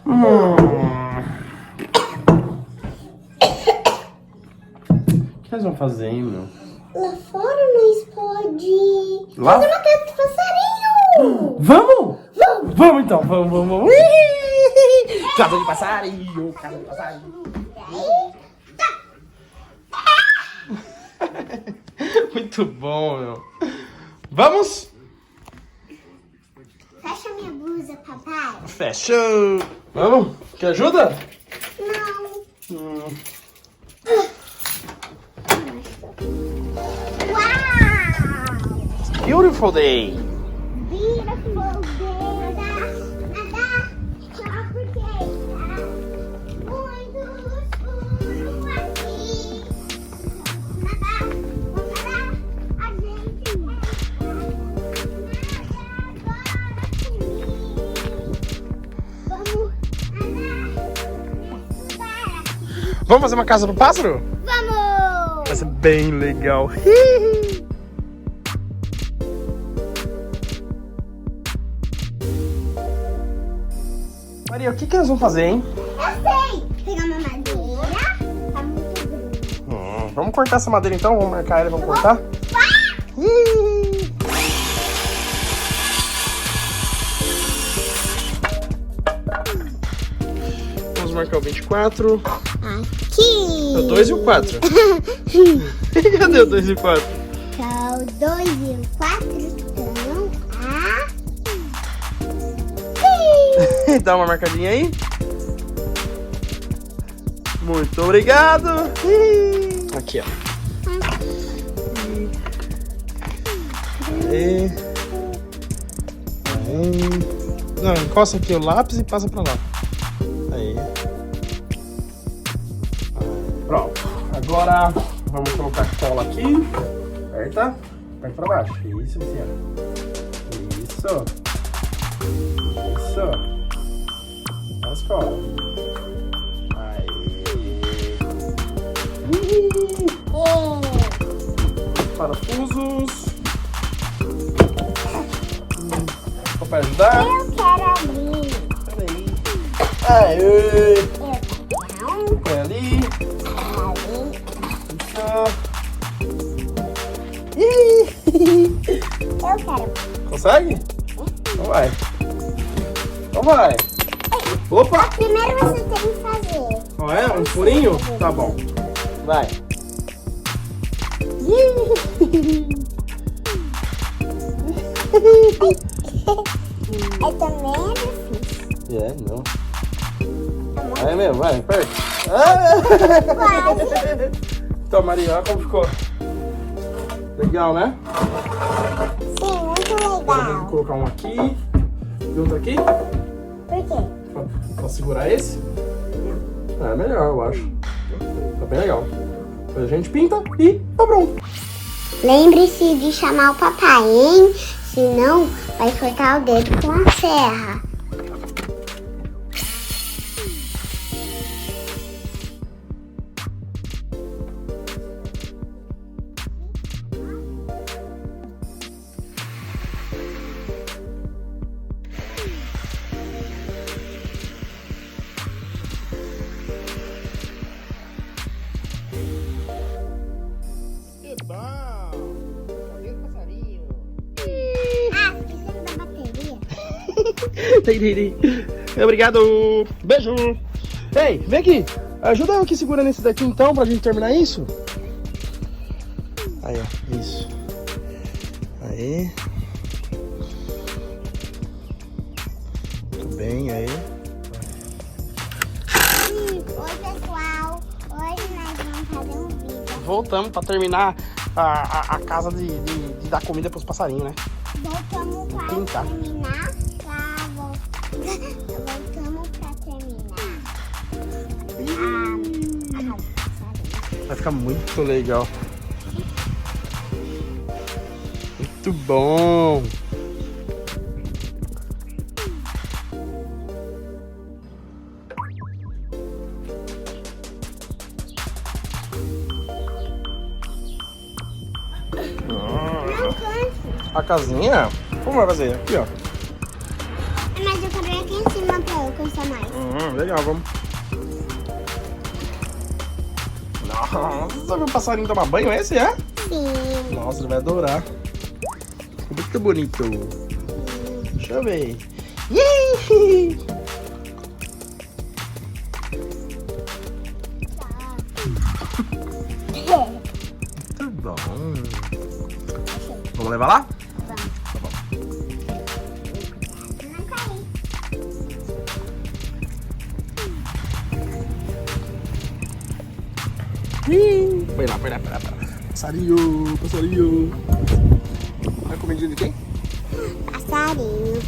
O que eles vão fazer, hein, meu? Lá fora nós pode Lá? fazer uma casa de passarinho! Vamos? Vamos então, vamos. Casa de passarinho, casa de passarinho. Muito bom, meu. Vamos? Fecha minha blusa, papai. Fechou. Vamos? Quer ajuda? Não. Uau! Beautiful day. Beautiful day. Nadar, só porque está muito escuro aqui. Nadar, a gente nada agora comigo. Vamos nadar, estudar aqui. Vamos fazer uma casa pro pássaro? Vamos! Vai ser bem legal. Maria, o que eles vão fazer, hein? Eu sei! Pegar uma madeira, tá muito grande. Vamos cortar essa madeira então, vamos marcar ela e vamos cortar? Vamos marcar o 24. Aqui! É o 2 e o 4. Cadê o 2 e o 4? Tá o 2 e o 4 estão aqui. Dá uma marcadinha aí. Muito obrigado. Aqui, ó. Aí. Não, encosta aqui o lápis e passa pra lá. Aí. Pronto. Agora vamos colocar cola aqui. Aperta. Aperta pra baixo. Isso, Luciana. Isso. Isso. As colas. Aí. Parafusos. Pra ajudar? Eu quero abrir. Peraí. Aê! Eu quero. Põe ali. Isso. Eu quero. Consegue? Então vai. Então vai. Opa! Primeiro você tem que fazer. Não é? Um furinho? Tá bom. Vai. Eu também é difícil. É, não. Vai mesmo, vai, aperta. Quase. Então, Maria, olha como ficou. Legal, né? Sim, muito Agora vamos legal. colocar um aqui e outro aqui. Por quê? Pra segurar esse. É melhor, eu acho. Tá bem legal. Depois a gente pinta e tá pronto. Lembre-se de chamar o papai, hein? Senão vai cortar o dedo com a serra. Ah, esquecendo da bateria. Obrigado. Beijo. Ei, vem aqui. Ajuda eu aqui segurando esse daqui então pra gente terminar isso. Aí, ó. Isso. Aí. Muito bem, aí. Oi, pessoal. Hoje nós vamos fazer um vídeo. Voltamos pra terminar a casa de dar comida pros passarinhos, né? Voltamos pra Pintar. terminar. Voltamos pra terminar. Vai ficar muito legal. Muito bom. A casinha? Como vai fazer? Aqui, ó. Mas eu quero ir aqui em cima pra eu cansar mais. Legal, vamos. Nossa, meu passarinho toma banho, esse é? Sim. Nossa, ele vai adorar. Muito bonito. Deixa eu ver. Ih! Muito bom. Vamos levar lá? Vamos. Tá bom. Não cair. Foi lá. Passarinho, passarinho. É a comidinha de quem? Passarinho.